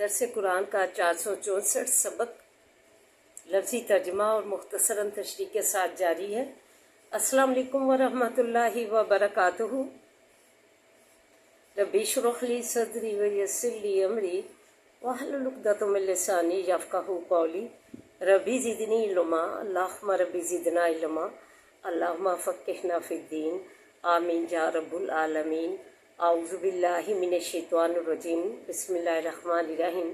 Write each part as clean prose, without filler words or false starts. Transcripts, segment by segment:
درس قرآن کا 464 سبق لفظی ترجمہ اور مختصراً تشریح کے ساتھ جاری ہے۔ السلام علیکم ورحمۃ اللہ وبرکاتہ۔ رب اشرح لی صدری ویسر لی امری واحلل عقدۃ من لسانی یفقہوا قولی۔ ربی زدنی علما، اللہم ربی زدنا علما، اللہم فقہنا فی الدین، آمین یا رب العالمین۔ اعوذ باللہ من الشیطان الرجیم، بسم اللہ الرحمن الرحیم۔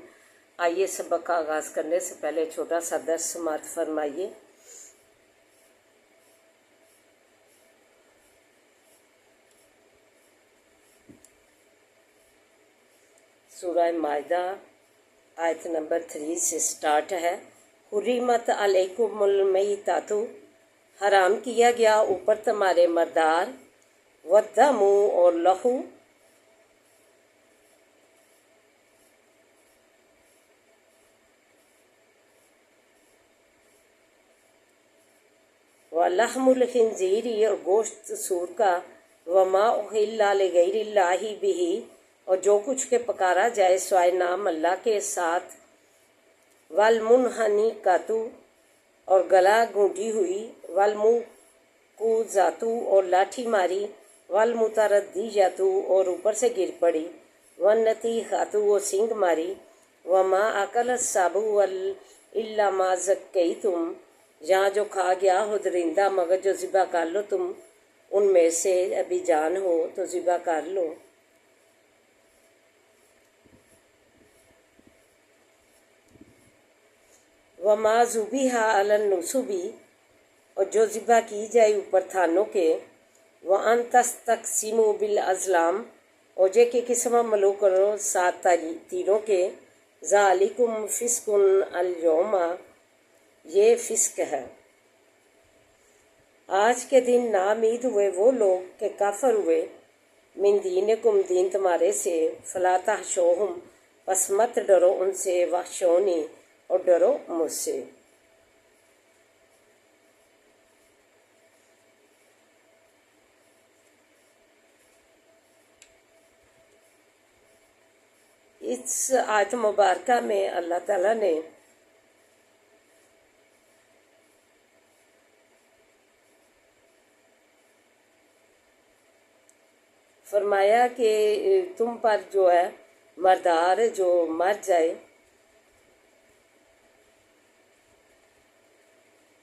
آئیے سبق کا آغاز کرنے سے پہلے چھوٹا سا درس سماعت فرمائیے۔ سورہ مائدہ آیت نمبر 3 سے سٹارٹ ہے۔ حرمت علیکم المیتۃ، حرام کیا گیا اوپر تمہارے مردار، والدم اور لہو، ولحم الخنزیر اور گوشت سور کا، وما احل لغیر اللہ بہ اور جو کچھ کے پکارا جائے سوائے نام اللہ کے ساتھ، والمنہنکۃ اور گلا گونٹی ہوئی، والموقوذۃ اور لاٹھی ماری، والمتردیۃ اور اوپر سے گر پڑی، والنطیحۃ اور سینگ ماری، وما اکل السبع الا ما ذکیتم جہاں جو کھا گیا ہو درندہ مگر جو ذبح کر لو تم ان میں سے، ابھی جان ہو تو ذبح کر لو۔ وما ذبح علی النصب اور جو ذبح کی جائے اوپر تھانوں کے، وان تستقسموا بالازلام اور جے کہ قسمہ ملو کرو 7 تیروں کے، ذالکم فسق اليوم یہ فسق ہے۔ آج کے دن نامید ہوئے وہ لوگ کہ کافر ہوئے، من دینکم دین تمہارے سے، فلا تخشوہم پس مت ڈرو ان سے، واخشونی اور ڈرو مجھ سے۔ اس آیت مبارکہ میں اللہ تعالیٰ نے فرمایا کہ تم پر جو ہے مردار جو مر جائے،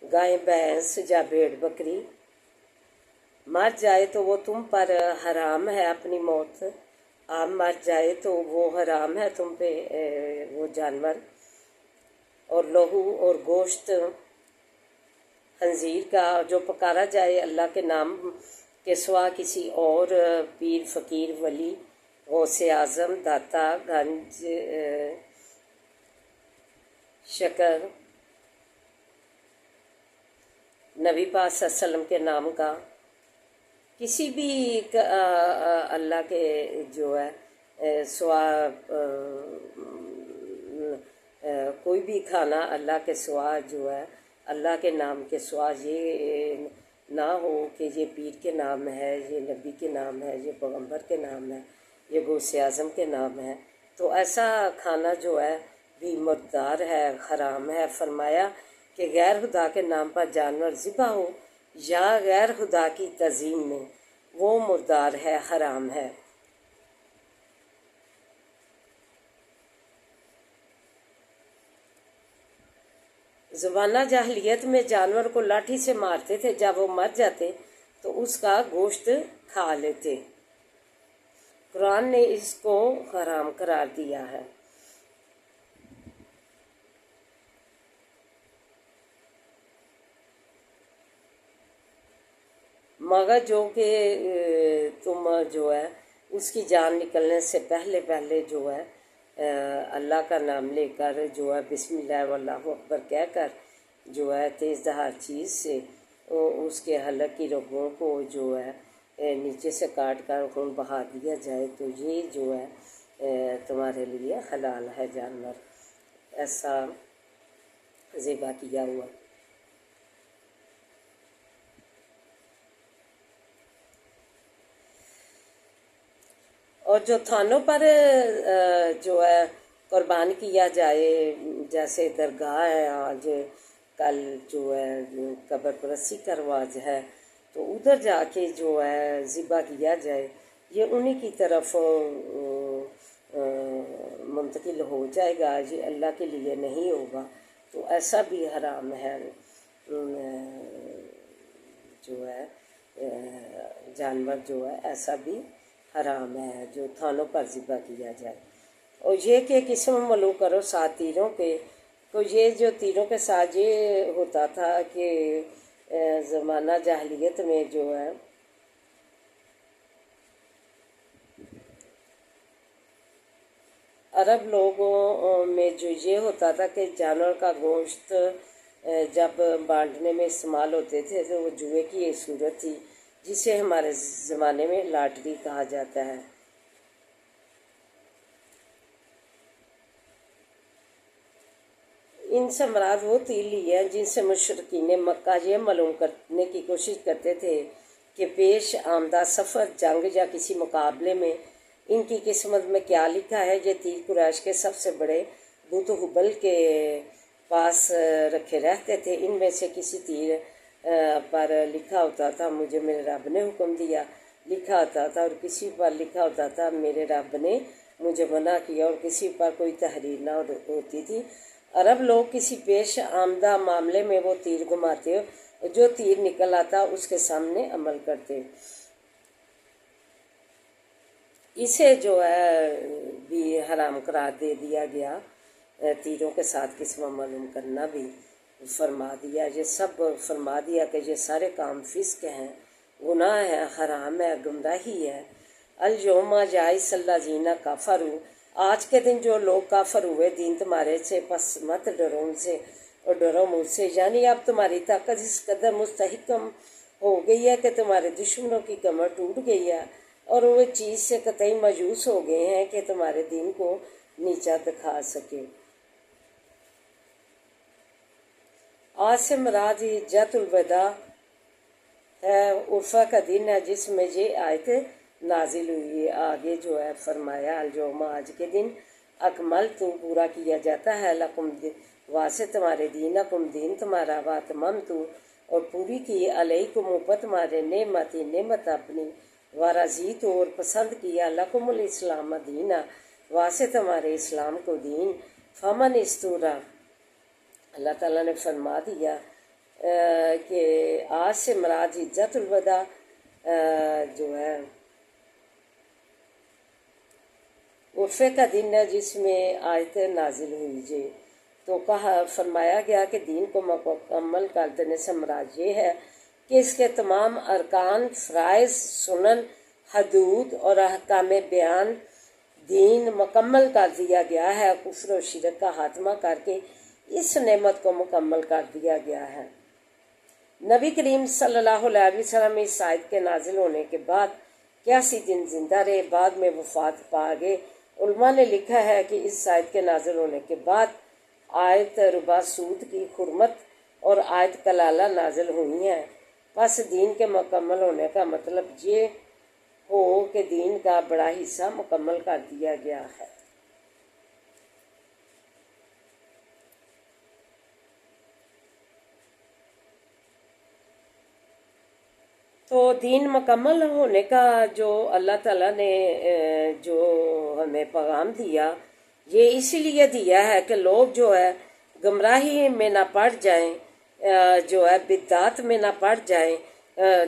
گائے بھینس یا بھیڑ بکری مر جائے تو وہ تم پر حرام ہے، اپنی موت آپ مر جائے تو وہ حرام ہے تم پہ وہ جانور، اور لہو اور گوشت خنزیر کا جو پکارا جائے اللہ کے نام کے سوا کسی اور، پیر فقیر ولی غوث اعظم داتا گنج شکر نبی پاک صلی اللہ علیہ وسلم کے نام کا، کسی بھی اللہ کے جو ہے سوا کوئی بھی کھانا اللہ کے سوا جو ہے اللہ کے نام کے سوا یہ نہ ہو کہ یہ پیر کے نام ہے، یہ نبی کے نام ہے، یہ پیغمبر کے نام ہے، یہ غوث اعظم کے نام ہے، تو ایسا کھانا جو ہے بھی مردار ہے، حرام ہے۔ فرمایا کہ غیر خدا کے نام پر جانور ذبح ہو یا غیر خدا کی تعظیم میں، وہ مردار ہے، حرام ہے۔ زمانہ جاہلیت میں جانور کو لاٹھی سے مارتے تھے، جب وہ مر جاتے تو اس کا گوشت کھا لیتے۔ قرآن نے اس کو حرام قرار دیا ہے۔ مگر جو کہ تم جو ہے اس کی جان نکلنے سے پہلے جو ہے اللہ کا نام لے کر جو ہے بسم اللہ واللہ اکبر کہہ کر جو ہے تیز دھار چیز سے اس کے حلق کی رگوں کو جو ہے نیچے سے کاٹ کر خون بہا دیا جائے تو یہ جو ہے تمہارے لیے حلال ہے جانور ایسا ذبح کیا ہوا۔ اور جو تھانوں پر جو ہے قربان کیا جائے، جیسے درگاہ ہے آج کل جو ہے قبر پرستی کا رواج ہے، تو ادھر جا کے جو ہے ذبح کیا جائے، یہ انہی کی طرف منتقل ہو جائے گا، یہ اللہ کے لیے نہیں ہوگا، تو ایسا بھی حرام ہے جو ہے جانور جو ہے ایسا بھی حرام ہے جو تھانوں پر ذبح کیا جائے۔ اور یہ کہ قسم ملو کرو سات تیروں کے، تو یہ جو تیروں کے ساتھ یہ ہوتا تھا کہ زمانہ جاہلیت میں جو ہے عرب لوگوں میں جو یہ ہوتا تھا کہ جانور کا گوشت جب بانٹنے میں استعمال ہوتے تھے تو وہ جوئے کی ایک صورت تھی، جسے ہمارے زمانے میں لاٹری کہا جاتا ہے۔ ان سے مراد وہ تیر لی ہے جن سے مشرکین مکہ یہ معلوم کرنے کی کوشش کرتے تھے کہ پیش آمدہ سفر، جنگ یا کسی مقابلے میں ان کی قسمت میں کیا لکھا ہے۔ یہ تیر قریش کے سب سے بڑے بت حبل کے پاس رکھے رہتے تھے، ان میں سے کسی تیر پر لکھا ہوتا تھا مجھے میرے رب نے حکم دیا، لکھا ہوتا تھا، اور کسی پر لکھا ہوتا تھا میرے رب نے مجھے منع کیا، اور کسی پر کوئی تحریر نہ ہوتی تھی۔ عرب لوگ کسی پیش آمدہ معاملے میں وہ تیر گھماتے اور جو تیر نکل آتا اس کے سامنے عمل کرتے۔ اسے جو ہے بھی حرام قرار دے دیا گیا، تیروں کے ساتھ قسمہ معلوم کرنا بھی فرما دیا، یہ سب فرما دیا کہ یہ سارے کام فسق ہیں، گناہ ہے، حرام ہے، گمراہی ہے۔ الیوم یئس الذین کفروا، آج کے دن جو لوگ کافر ہوئے دین تمہارے سے، پس مت ڈرو ان سے اور ڈرو مجھ سے، یعنی اب تمہاری طاقت اس قدر مستحکم ہو گئی ہے کہ تمہارے دشمنوں کی کمر ٹوٹ گئی ہے، اور وہ چیز سے قطعی مایوس ہو گئے ہیں کہ تمہارے دین کو نیچا دکھا سکے۔ آج سے مراد حجۃ الوداع ہے، عرفہ کا دن ہے جس میں یہ آیت نازل ہوئی ہے۔ آگے جو ہے فرمایا الیوم، آج کے دن، اکملت، پورا کیا جاتا ہے، لکم، واسطے تمہارے، دینکم، دین تمہارا، واتممت، اور پوری کی، علیکم، اوپر تمہارے، نعمتی، نعمت اپنی، ورضیت، اور پسند کیا، لکم الاسلام دینا، واسطے تمہارے اسلام کو دین، فمن استورا، اللہ تعالیٰ نے فرما دیا کہ آج سے مراد حجۃ الوداع جو ہے عرفے کا دن ہے جس میں آیت نازل ہوئی جی، تو کہا فرمایا گیا کہ دین کو مکمل کر دینے سے مراد یہ ہے کہ اس کے تمام ارکان، فرائض، سنن، حدود اور احکام بیان دین مکمل کر دیا گیا ہے، کفر و شرک کا خاتمہ کر کے اس نعمت کو مکمل کر دیا گیا ہے۔ نبی کریم صلی اللہ علیہ وسلم اس آیت کے نازل ہونے کے بعد 81 دن زندہ رہے، بعد میں وفات پا گئے۔ علماء نے لکھا ہے کہ اس آیت کے نازل ہونے کے بعد آیت ربا سود کی حرمت اور آیت کلالہ نازل ہوئی ہیں۔ پس دین کے مکمل ہونے کا مطلب یہ ہو کہ دین کا بڑا حصہ مکمل کر دیا گیا ہے۔ تو دین مکمل ہونے کا جو اللہ تعالیٰ نے جو ہمیں پیغام دیا، یہ اسی لیے دیا ہے کہ لوگ جو ہے گمراہی میں نہ پڑ جائیں، جو ہے بدعات میں نہ پڑ جائیں،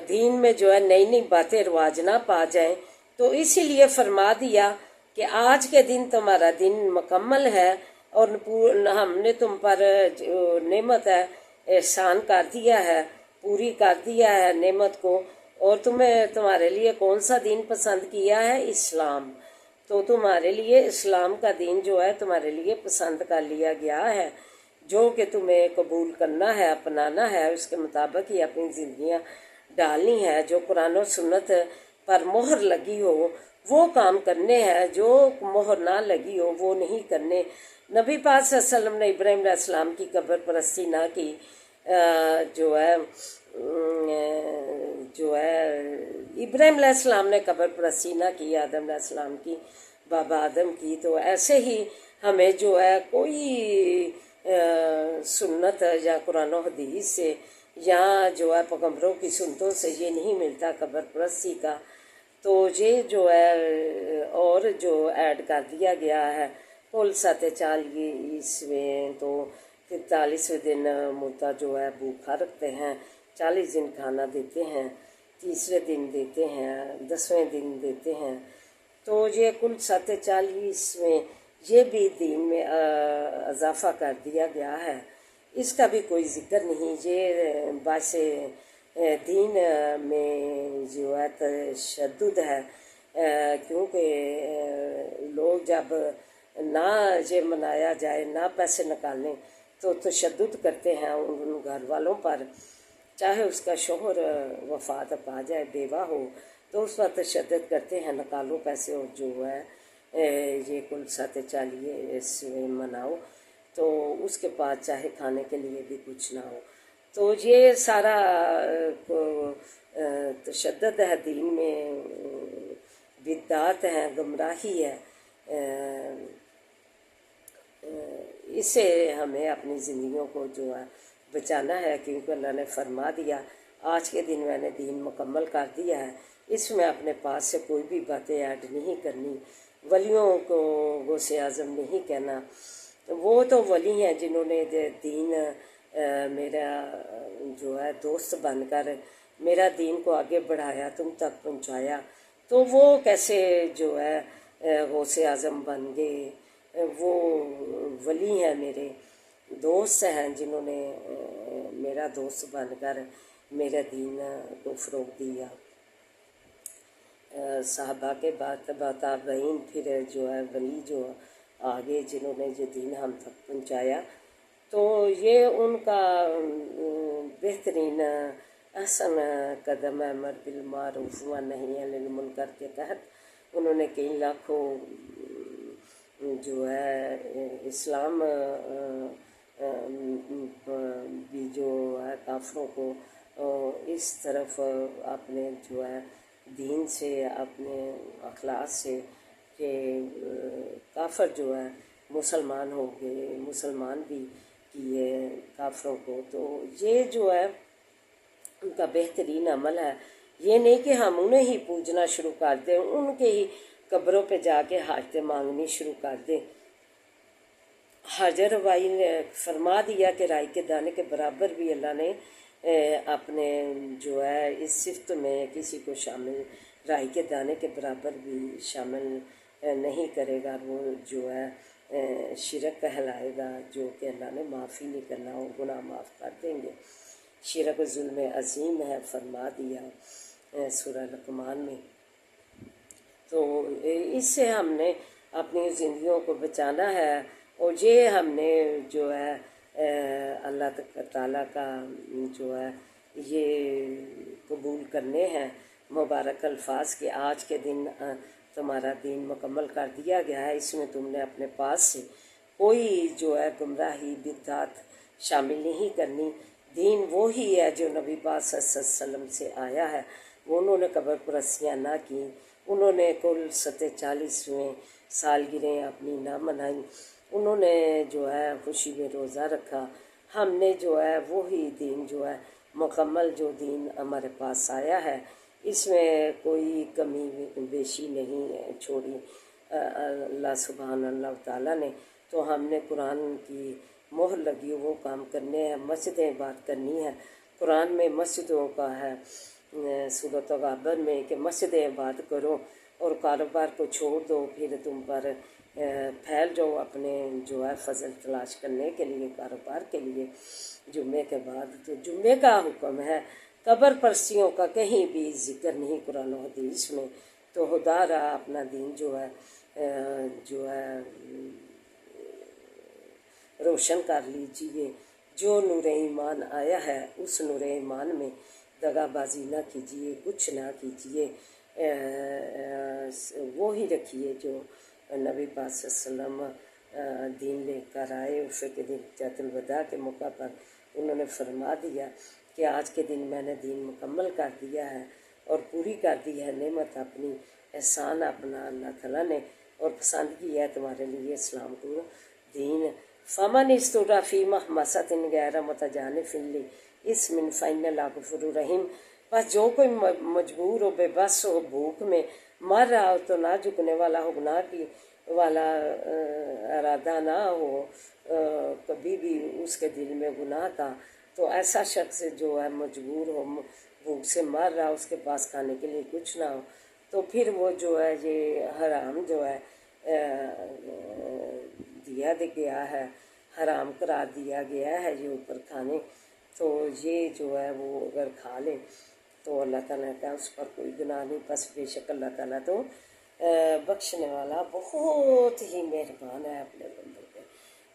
دین میں جو ہے نئی نئی باتیں رواج نہ پا جائیں، تو اسی لیے فرما دیا کہ آج کے دن تمہارا دن مکمل ہے، اور ہم نے تم پر جو نعمت ہے احسان کر دیا ہے، پوری کر دیا ہے نعمت کو، اور تمہارے لیے کون سا دین پسند کیا ہے؟ اسلام۔ تو تمہارے لیے اسلام کا دین جو ہے تمہارے لیے پسند کر لیا گیا ہے، جو کہ تمہیں قبول کرنا ہے، اپنانا ہے، اس کے مطابق ہی اپنی زندگیاں ڈالنی ہے، جو قرآن و سنت پر مہر لگی ہو وہ کام کرنے ہیں، جو مہر نہ لگی ہو وہ نہیں کرنے۔ نبی پاک صلی اللہ علیہ وسلم نے ابراہیم علیہ السلام کی قبر پرستی نہ کی، جو ہے ابراہیم علیہ السلام نے قبر پرستی نہ کی، آدم علیہ السلام کی، بابا آدم کی، تو ایسے ہی ہمیں جو ہے کوئی سنت یا قرآن و حدیث سے یا جو ہے پیغمبروں کی سنتوں سے یہ نہیں ملتا قبر پرستی کا. تو یہ جو ہے اور جو ایڈ کر دیا گیا ہے کل 47 تو 43ویں دن مردہ جو ہے بھوکھا رکھتے ہیں، 40 دن کھانا دیتے ہیں، تیسرے دن دیتے ہیں، 10ویں دن دیتے ہیں. تو یہ کل 47ویں یہ بھی دین میں اضافہ کر دیا گیا ہے. اس کا بھی کوئی ذکر نہیں. یہ باعث دین میں جو ہے تشدد ہے، کیونکہ لوگ جب نہ یہ منایا جائے، نہ پیسے نکالیں تو تشدد کرتے ہیں ان گھر والوں پر. چاہے اس کا شوہر وفات پا جائے، بیوہ ہو، تو اس پر تشدد کرتے ہیں، نکالو پیسے اور جو ہے یہ کل 47 مناؤ. تو اس کے بعد چاہے کھانے کے لیے بھی کچھ نہ ہو. تو یہ سارا تشدد ہے دین میں، بدعات ہیں، گمراہی ہے. اس سے ہمیں اپنی زندگیوں کو جو ہے بچانا ہے، کیونکہ اللہ نے فرما دیا آج کے دن میں نے دین مکمل کر دیا ہے. اس میں اپنے پاس سے کوئی بھی باتیں ایڈ نہیں کرنی. ولیوں کو غوث اعظم نہیں کہنا. وہ تو ولی ہیں جنہوں نے دین میرا جو ہے دوست بن کر میرا دین کو آگے بڑھایا، تم تک پہنچایا. تو وہ کیسے جو ہے غوث اعظم بن گئے؟ وہ ولی ہیں، میرے دوست ہیں، جنہوں نے میرا دوست بن کر میرا دین کو فروغ دیا. صحابہ کے بعد تابعین، پھر جو ہے ولی جو آگے جنہوں نے جو دین ہم تک پہنچایا. تو یہ ان کا بہترین احسن قدم ہے. امر بالمعروف و نہی عن المنکر کے تحت انہوں نے کئی لاکھوں جو ہے اسلام بھی جو ہے کافروں کو اس طرف اپنے جو ہے دین سے، اپنے اخلاق سے، کہ کافر جو ہے مسلمان ہو گئے، مسلمان بھی کیے کافروں کو. تو یہ جو ہے ان کا بہترین عمل ہے. یہ نہیں کہ ہم انہیں ہی پوجنا شروع کر دیں، ان کے ہی قبروں پہ جا کے حاجتیں مانگنی شروع کر دیں. حجر وائی نے فرما دیا کہ رائی کے دانے کے برابر بھی اللہ نے اپنے جو ہے اس صفت میں کسی کو شامل، رائی کے دانے کے برابر بھی شامل نہیں کرے گا. وہ جو ہے شرک کہلائے گا، جو کہ اللہ نے معافی نہیں کرنا، وہ گناہ معاف کر دیں گے. شرک ظلم عظیم ہے فرما دیا سورہ لقمان میں. تو اس سے ہم نے اپنی زندگیوں کو بچانا ہے. اور یہ ہم نے جو ہے اللہ تعالیٰ کا جو ہے یہ قبول کرنے ہیں مبارک الفاظ کہ آج کے دن تمہارا دین مکمل کر دیا گیا ہے. اس میں تم نے اپنے پاس سے کوئی جو ہے گمراہی، بدعت شامل نہیں کرنی. دین وہی ہے جو نبی پاک صلی اللہ علیہ وسلم سے آیا ہے. وہ انہوں نے قبر پرستیاں نہ کی، انہوں نے کل 47ویں سالگرہیں اپنی نہ منائیں، انہوں نے جو ہے خوشی میں روزہ رکھا. ہم نے جو ہے وہی دین جو ہے مکمل جو دین ہمارے پاس آیا ہے، اس میں کوئی کمی بیشی نہیں چھوڑی اللہ سبحان اللہ تعالیٰ نے. تو ہم نے قرآن کی مہر لگی وہ کام کرنے ہیں. مسجدیں بات کرنی ہے. قرآن میں مسجدوں کا ہے سورۃ غابر میں کہ مسجدیں بات کرو اور کاروبار کو چھوڑ دو، پھر تم پر پھیل جاؤ اپنے جو ہے فضل تلاش کرنے کے لیے، کاروبار کے لیے. جمعے کے بعد تو جمعے کا حکم ہے، قبر پرستیوں کا کہیں بھی ذکر نہیں قرآن و حدیث میں. تو خدا رہا اپنا دین جو ہے روشن کر لیجیے. جو نور ایمان آیا ہے اس نور ایمان میں دغا بازی نہ کیجیے، کچھ نہ کیجیے. وہی رکھیے جو نبی پاک صلی اللہ علیہ وسلم دین لے کر آئے. عرفے کے دن حجۃ الوداع کے موقع پر انہوں نے فرما دیا کہ آج کے دن میں نے دین مکمل کر دیا ہے اور پوری کر دی ہے نعمت اپنی، احسان اپنا اللہ تعالیٰ نے اور پسند کیا ہے تمہارے لیے اسلام کو دین۔ فمن استطاع فی محمصۃ غیر متجانف لإثم فإن اللہ غفور رحیم، بس جو کوئی مجبور ہو، بے بس ہو، بھوک میں مر رہا ہو تو نہ جھکنے والا ہو، گناہ کی والا ارادہ نہ ہو، کبھی بھی اس کے دل میں گناہ کا، تو ایسا شخص جو ہے مجبور ہو، بھوک سے مر رہا، اس کے پاس کھانے کے لیے کچھ نہ ہو، تو پھر وہ جو ہے یہ حرام جو ہے دیا گیا ہے، حرام قرار دیا گیا ہے یہ اوپر کھانے، تو یہ جو ہے وہ اگر کھا لے تو اللہ تعالیٰ کا اس پر کوئی گناہ نہیں، بس بے شک اللہ تعالیٰ تو بخشنے والا بہت ہی مہربان ہے اپنے بندوں پہ۔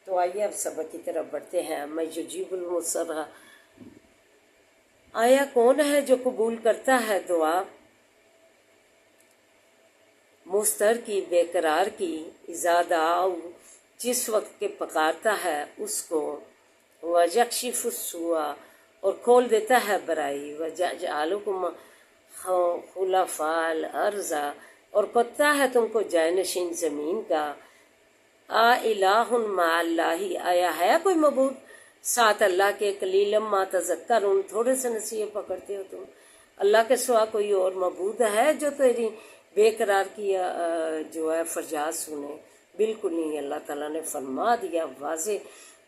تو آئیے اب سبق کی طرف بڑھتے ہیں۔ میں یجیب المضطر، آیا کون ہے جو قبول کرتا ہے دعا مضطر کی، بے قرار کی، اذا دعاؤ، جس وقت کے پکارتا ہے اس کو، وَيَكْشِفُ السُّوءَ، اور کھول دیتا ہے برائی، وَيَجْعَلُكُمْ خُلَفَاءَ الْأَرْضِ، اور کرتا ہے تم کو جانشین زمین کا، الہ مع اللہ، آیا ہے کوئی معبود ساتھ اللہ کے، قلیلا ما تذکرون، تھوڑے سے نصیحت پکڑتے ہو تم، اللہ کے سوا کوئی اور معبود ہے جو تیری بے قرار کی جو ہے فریاد سنے؟ بالکل نہیں، اللہ تعالیٰ نے فرما دیا واضح۔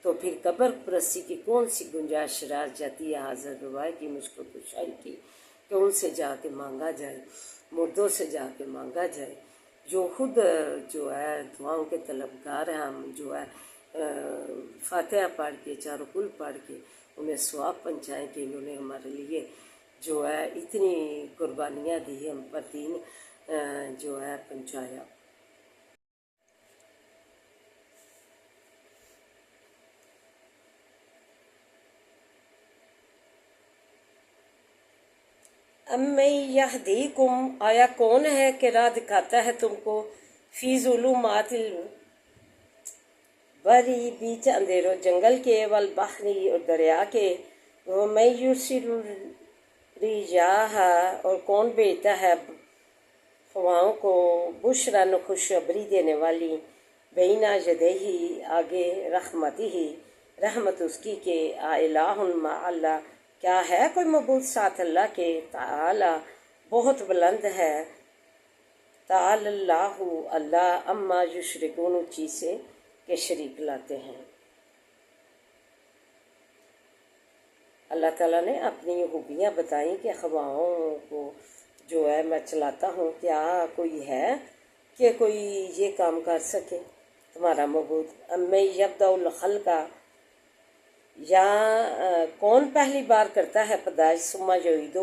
تو پھر قبر پرستی کی کون سی گنجائش رہ جاتی ہے حاضر روائے کی، مجھ کو کشائی کی، کہ ان سے جا کے مانگا جائے، مردوں سے جا کے مانگا جائے، جو خود جو ہے دعاؤں کے طلبگار ہیں، ہم جو ہے فاتحہ پڑھ کے، چاروں کل پڑھ کے انہیں ثواب پہنچائیں کہ انہوں نے ہمارے لیے جو ہے اتنی قربانیاں دی، ہم پر دین جو ہے پہنچایا۔ اَمَّن یہدیکم، آیا کون ہے کہ راہ دکھاتا ہے تم کو، فی ظلمات البری، بیچ اندھیروں جنگل کے، والبحری، اور دریا کے، وَمَن یرسل الرِّیاحَ، اور کون بھیجتا ہے ہواؤں کو، بشراً خوشخبری دینے والی، بین یدیہ، آگے، رحمتہ، رحمت اس کی، کہ الہ مع اللہ، کیا ہے کوئی معبود ساتھ اللہ کے، تعالی، بہت بلند ہے، تعالی اللہ، اللہ، اما یشرکون، اس چیز سے کہ شریک لاتے ہیں۔ اللہ تعالیٰ نے اپنی خوبیاں بتائیں کہ ہواؤں کو جو ہے میں چلاتا ہوں، کیا کوئی ہے کہ کوئی یہ کام کر سکے تمہارا معبود؟ اَمَّن یبدأ الخلق، یا کون پہلی بار کرتا ہے پیدائش، ثم یعیدہ،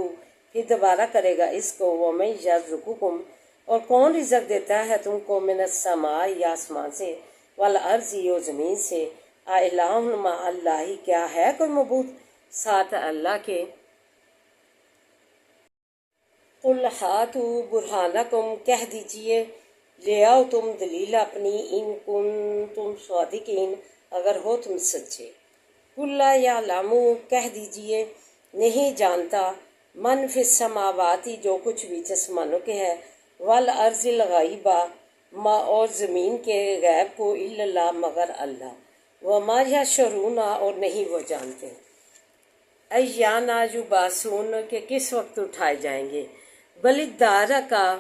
پھر دوبارہ کرے گا اس کو، وَمَن یرزقکم، اور کون رزق دیتا ہے تم کو، من السماء، یا آسمان سے، والارض، اور زمین سے، الہ مع اللہ، کیا ہے کوئی معبود ساتھ اللہ کے؟ قل ہاتوا برہانکم، کہہ دیجئے لے آؤ تم دلیل اپنی، ان کنتم صادقین، اگر ہو تم سچے۔ قل لا یعلم، کہہ دیجئے نہیں جانتا، من فی السماوات، جو کچھ بیچ آسمانوں کے ہے، والارض الغیب، اور زمین کے غیب کو، الا اللہ، مگر اللہ، وما یشعرون، اور نہیں وہ جانتے، ایان یبعثون، کہ کس وقت اٹھائے جائیں گے، بل ادارکا،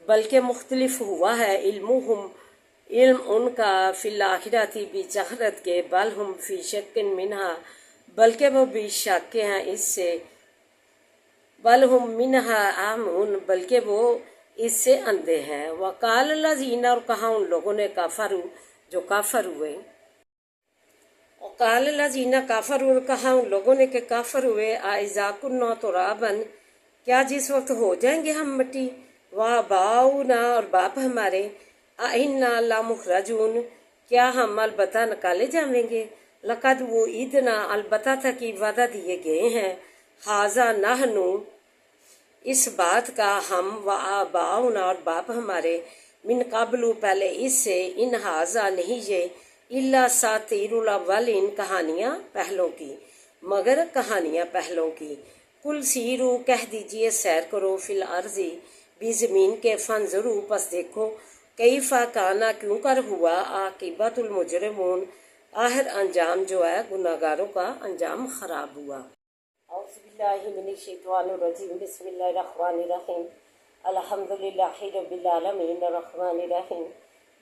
بلکہ مختلف ہوا ہے، علمہم، علم ان کا، فی الآخرۃ، بیچ آخرت کے، بل ہم فی شک منہا، بلکہ وہ بھی شک کے ہیں اس سے، بل ہم منہا عامون، بلکہ وہ اس سے اندھے ہیں، وقال الذین، اور کہا ان لوگوں نے، کفروا، جو کافر ہوئے، وقال الذین کفروا، اور کہا ان لوگوں نے کہ کافر ہوئے، اذا کنا ترابا، کیا جس وقت ہو جائیں گے ہم مٹی، وآباؤنا، اور باپ ہمارے، انا لمخرجون، کیا ہم البتہ نکالے جائیں گے، لقد وعدنا، البتہ تھا کہ وعدہ دیے گئے ہیں، ھذا نحن، اس بات کا، ہم، وآباؤنا، اور باپ ہمارے، من قبل، پہلے اس سے، ان ھذا، نہیں یہ، الا اساطیر الاولین، کہانیاں پہلوں کی، مگر کہانیاں پہلوں کی، قل سیرو، کہہ دیجئے سیر کرو، فی الارض، بھی زمین کے، فانظروا، پس دیکھو، کیفا کانا کیوں کر ہوا عاقبت المجرمون آخر انجام جو ہے گناہ گاروں کا انجام خراب ہوا۔ اعوذ باللہ من الشیطان الرجیم بسم اللہ الرحمن الرحیم الحمدللہ رب العالمین الرحمن الرحیم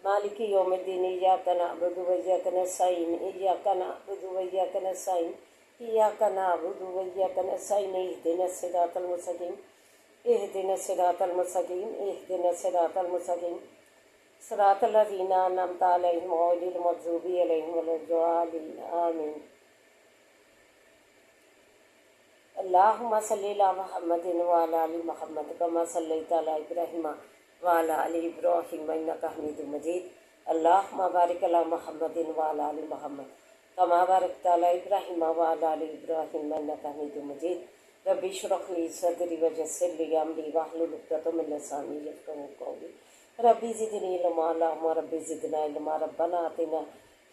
مالک یوم الدین ایاک نعبد و ایاک نستعین ایاک نعبد و ایاک نستعین ایاک نعبد و ایاک نستعین اہدنا الصراط المستقیم اہدنا الصراط المستقیم اہدنا الصراط المستقیم صراط الذین انعمت علیہم غیر المغضوب علیہم ولا الضالین آمین۔ اللہم صلی علی محمد وعلی آل محمد کما صلیت علی ابراہیم وعلی آل ابراہیم انک حمید مجید۔ اللہم بارک علی محمد وعلی آل محمد کما بارکت علی ابراہیم وعلی آل ابراہیم انک حمید مجید۔ رب اشرح لی صدری ویسر لی امری واحلل عقدۃ من لسانی یفقہوا قولی۔ رب زدنی علما اللہم رب زدنا علما ربنا آتنا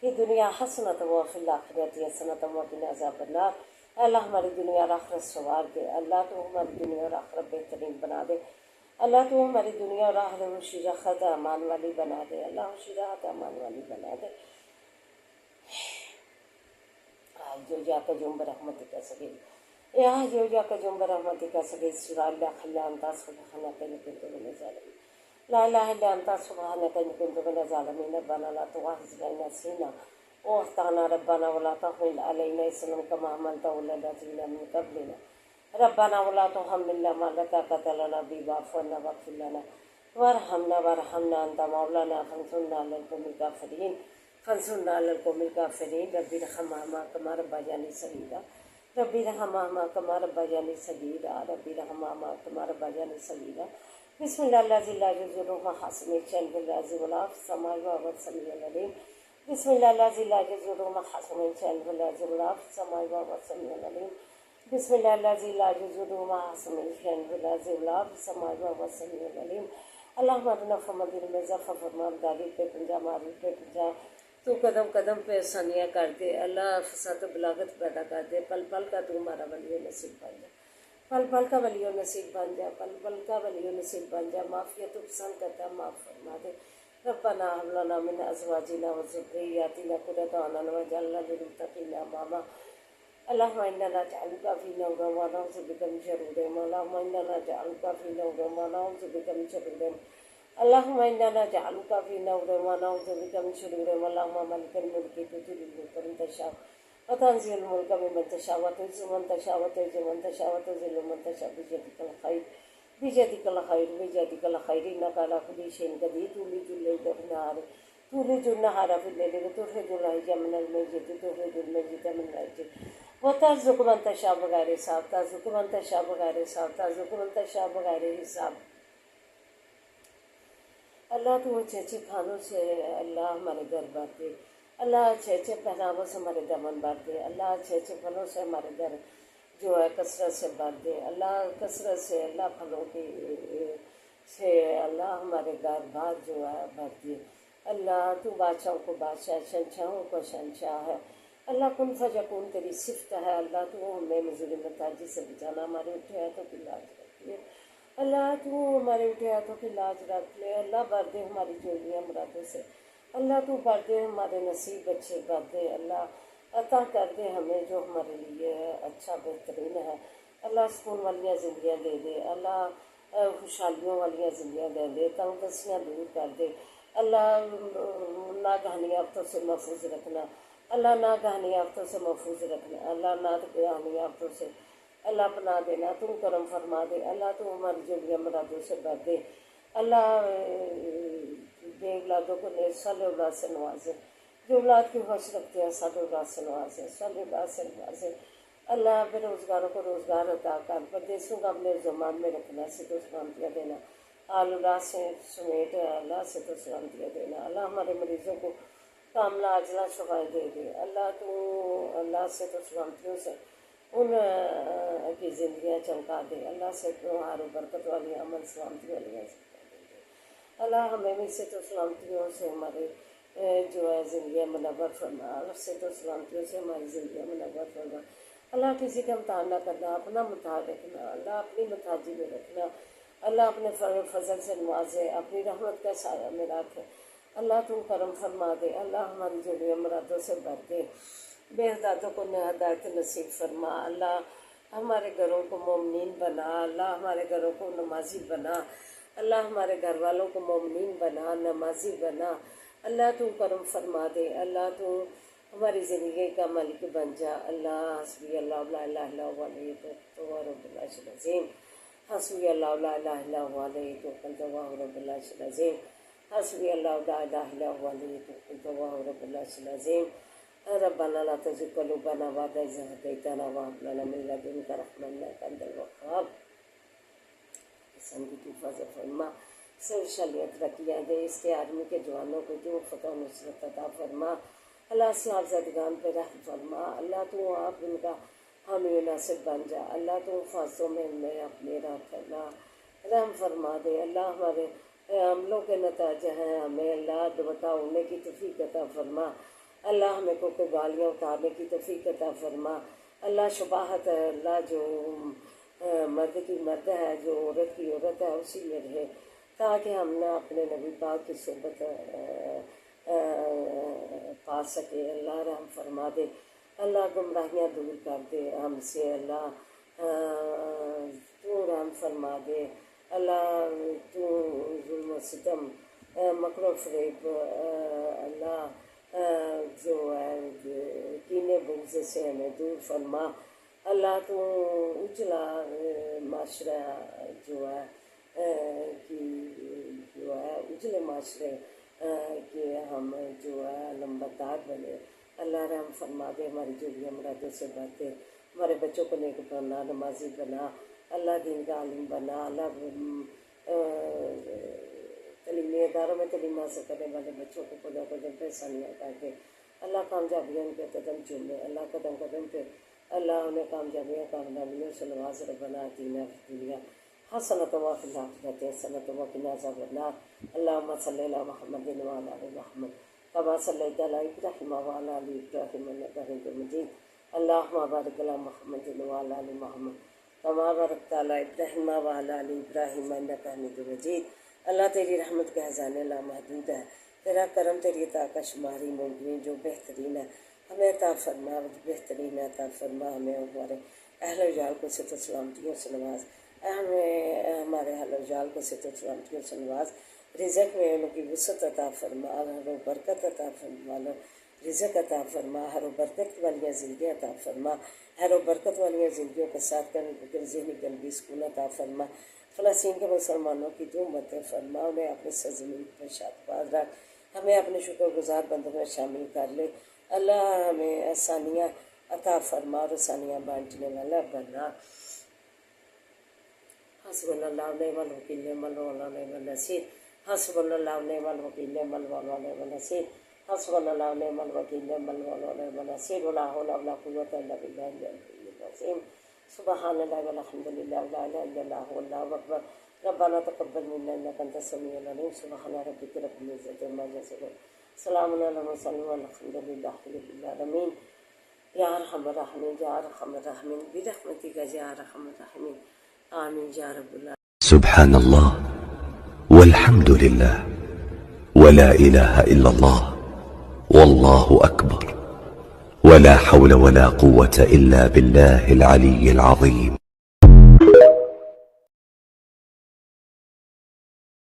فی الدنیا حسنۃ وفی الآخرۃ حسنۃ وقنا عذاب النار۔ اللہ ہماری دنیا اور آخرت سنوار دے، اللہ تو ہماری دنیا اور آخرت بہترین بنا دے، اللہ تو ہماری دنیا اور آخرت خوشی راحت امان والی بنا دے، اللہ خوشی راحت امان والی بنا دے۔ جو جا کا جم برحمتک سگی یا جو جا کا جم برحمتک سگی سورہ اللہ الا انت سبحانک انی کنت من الظالمین لا الہ الا انت سبحانک انی کنت من الظالمین ربنا لا تؤاخذنا ان نسینا واخطأنا ربنا ولا تحمل علينا إصرا كما حملته على الذين من قبلنا ربنا ولا تحملنا ما لا طاقة لنا به واعف عنا واغفر لنا وارحمنا أنت مولانا فانصرنا على القوم الكافرين فانصرنا على القوم الكافرين رب ارحمهما كما ربياني صغيرا رب ارحمهما كما ربياني صغيرا رب ارحمهما كما ربياني صغيرا بسم الله الذي لا يضر مع اسمه شيء في الأرض ولا في السماء وهو السميع العليم بسم اللہ الذی لا یضر مع اسمہ شیء فی الارض ولا فی السماء وهو السمیع العلیم بسم اللہ الذی لا یضر مع اسمہ شیء فی الارض ولا فی السماء وهو السمیع العلیم۔ اللہم اہدنا فیمن هدیت میں ظفر فرما داری پہ پنجا ماری پہ پنجا تو قدم قدم پہ آسانیاں کر دے، اللہ فساد و بلاغت پیدا کر دے، پل پل کا تو ہمارا ولی و نصیب بن جا، پل پل کا ولی و نصیب بن جا، پل پل کا ولی و نصیب بن جا، معافیت تو پسند کرتا معاف فرما دے۔ ربنا هب لنا من ازواجنا وذرياتنا قرة اعين واجعلنا للمتقين اماما اللهم انا نجعلك في نورهم ونعوذ بك من شرورهم اللهم انا نجعلك في نورهم ونعوذ بك من شرورهم اللهم انا نجعلك في نورهم ونعوذ بك من شرورهم اللهم مالك الملك تؤتي الملك من تشاء وتنزع الملك ممن تشاء وتعز من تشاء وتعز من تشاء وتذل من تشاء بيدك الخير بيدك الخير بيدك الخير انك على كل شيء قدير تولج الليل في النهار تولج النهار في الليل وتخرج الحي من الميت وتخرج الميت من الحي وترزق من تشاء بغير حساب ترزق من تشاء بغير حساب ترزق من تشاء بغير حساب۔ اللہ تو اچھے اچھے کھانوں سے اللہ ہمارے گھر بھر دے، اللہ اچھے اچھے پہناووں سے ہمارے دامن بھر دے، اللہ اچھے اچھے پھلوں سے ہمارے گھر جو ہے کثرت سے بھر دے، اللہ کثرت سے اللہ پھلوں کی سے اللہ ہمارے گھر بار جو ہے بھر دے۔ اللہ تو بادشاہوں کو بادشاہ شہنشاہوں کو شہنشاہ ہے، اللہ کن فیکون تیری صفت ہے، اللہ تو ہمیں مزید محتاجی سے بچانا، ہمارے اٹھے ہاتھوں کی لاج رکھ لے، اللہ تو ہمارے اٹھے ہاتھوں کی لاج رکھ لے، اللہ بھر دے ہماری جوڑیاں مرادوں سے، اللہ تو بھر دے ہمارے نصیب اچھے بھر دے، اللہ عطا کر دے ہمیں جو ہمارے لیے اچھا بہترین ہے، اللہ سکون والیاں زندگیاں دے دے، اللہ خوشحالیوں والیاں زندگیاں دے دے، تنگ دستیاں دور کر دے، اللہ ناگہانی آفتوں سے محفوظ رکھنا، اللہ ناگہانی آفتوں سے محفوظ رکھنا، اللہ ناگہانی آفتوں سے اللہ پناہ دینا، تم کرم فرما دے، اللہ تو ہماری جوڑیاں مرادوں سے بھر دے، اللہ بے اولادوں کو نیک صالح اولاد سے نوازے، جو اولاد کی خوش رکھتے ہیں صالح اولاد سے نوازے، صالح اولاد سے نوازے، اللہ بے روزگاروں کو روزگار عطا کر، پردیسوں کا اپنے زمان میں رکھنا، سے تو سلامتیاں دینا، آل اولاد سے سمیت اللہ سے تو سلامتیاں دینا، اللہ ہمارے مریضوں کو کاملہ عاجلہ شفائیں دے دے، اللہ تو اللہ سے تو سلامتیوں سے ان کی زندگیاں چمکا دے، اللہ سے تمہارے برکت والی عمل سلامتی والی اللہ ہمیں بھی سے تو سلامتیوں سے ہمارے جو ہے زندگیاں منور فرما، اللہ سے تو سلامتیوں سے ہماری زندگیاں منور فرما، اللہ کسی کا امتحان نہ کرنا، اپنا متحد رکھنا، اللہ اپنی متحجی میں رکھنا، اللہ اپنے فضل سے نوازے، اپنی رحمت کا سایہ میں رکھے، اللہ تم کرم فرما دے، اللہ ہماری جڑی مرادوں سے بھر دے، بے ہدایتوں کو ہدایت نصیب فرما، اللہ ہمارے گھروں کو مومنین بنا، اللہ ہمارے گھروں کو نمازی بنا، اللہ ہمارے گھر والوں کو مومنین بنا، نمازی بنا، اللہ تو کرم فرما دے، اللہ تو ہماری زندگی کا مالک بن جا، اللہ حسبی اللہ لا الہ الا هو علیہ توکلت وهو رب العرش العظیم، حسبی اللہ لا الہ الا هو علیہ توکلت وهو رب العرش العظیم، حسبی اللہ لا الہ الا هو علیہ توکلت وهو رب العرش العظیم، ربنا لا تزغ قلوبنا بعد إذ هديتنا وهب لنا من لدنك رحمة إنك أنت الوهاب۔ کی حفاظت فرما، سر شریعت رکھیاں دے، اس کے آدمی کے جوانوں کو جو فتح و نصرت عطا فرما، اللہ صاحب زدگان پہ رحم فرما، اللہ تو آپ ان کا حامی و ناصر بن جا، اللہ تو فاصلوں میں اپنے رحم فرما دے، اللہ ہمارے عملوں کے نتائج ہیں، ہمیں اللہ دوبتا اڑنے کی توفیق عطا فرما، اللہ ہمیں کوکے گالیاں اتارنے کی توفیق عطا فرما، اللہ شباہت ہے، اللہ جو مرد کی مرد ہے، جو عورت کی عورت ہے، اسی میں رہے، تاکہ ہم نہ اپنے نبی پاک کی صحبت پا سکے، اللہ رحم فرما دے، اللہ گمراہیاں دور کر دے ہم سے، اللہ تو رحم فرما دے، اللہ تو ظلم و ستم مکر و فریب، اللہ جو ہے کینے بغض سے ہمیں دور فرما، اللہ تو اجلا معاشرہ جو ہے اجلے معاشرے کہ ہم جو ہے لمبردار بنے، اللہ رحم فرما دے، ہماری جوڑیاں مرادوں سے بھر دے، ہمارے بچوں کو نیک بنا، نمازی بنا، اللہ دین کا عالم بنا، اللہ تعلیمی اداروں میں تعلیم حاصل کرنے والے بچوں کو قدم قدم پہ آسانیاں کر دے، اللہ کامیابیوں کے قدم چومے، اللہ قدم قدم پہ اللہ انہیں کامیابیوں کامیابیوں سے نواز، ربنا آتنا فی الدنیا حسنۃ وفی الآخرۃ حسنۃ وقنا عذاب النار، اللہم صلی علی محمد وعلی آل محمد کما صلیت علی ابراہیم وعلی آل ابراہیم انک حمید مجید، اللہم بارک علی محمد وعلی آل محمد کما بارکت علی ابراہیم وعلی آل ابراہیم انک حمید مجید۔ اللہ تیری رحمت کے خزانے لامحدود ہے، تیرا کرم تیری عطا کا شماری ممکن جو بہترین ہے، ہمیں عطا فرما، بہترین عطا فرما، ہمیں ہمارے اہل و جال کو صحت و سلامتیوں سے نواز، ہمیں ہمارے اہل و جال کو صحت و سلامتیوں سے نواز، رزق میں ان کی وسعت عطا فرما، ہر و برکت عطا فرما، رزق عطا فرما، ہر و برکت والی زندگیاں عطا فرما، ہر و برکت والی زندگیوں کے ساتھ کر ذہنی قلبی سکون عطا فرما، فلسطین کے مسلمانوں کی جو مدد فرما، انہیں اپنے سرزمین پر شاد باز رکھ، ہمیں اپنے شکر گزار بندوں میں شامل کر لے، اللہ ہمیں آسانیاں عطا فرما اور آسانیاں بانٹنے والا بنا۔ حسبنا اللہ ونعم الوکیل نعم المولا ونعم النصیر، حسبنا اللہ ونعم الوکیل نعم المولا ونعم النصیر، حسبنا اللہ ونعم الوکیل نعم المولا ونعم النصیر، ولا حول ولا قوة الا باللہ العلی العظیم، سبحان اللہ والحمد للہ ولا الہ الا اللہ واللہ اکبر، ربنا تقبل منا انک انت السمیع العلیم، سبحان ربک رب العزۃ عما یصفون، سلام علی المرسلین والحمد للہ رب العالمین۔ یا ارحم الراحمین، یا ارحم الراحمین، برحمتک یا ارحم الراحمین، آمین یا رب العالمین۔ سبحان الله والحمد لله ولا إله إلا الله والله أكبر ولا حول ولا قوة إلا بالله العلي العظيم۔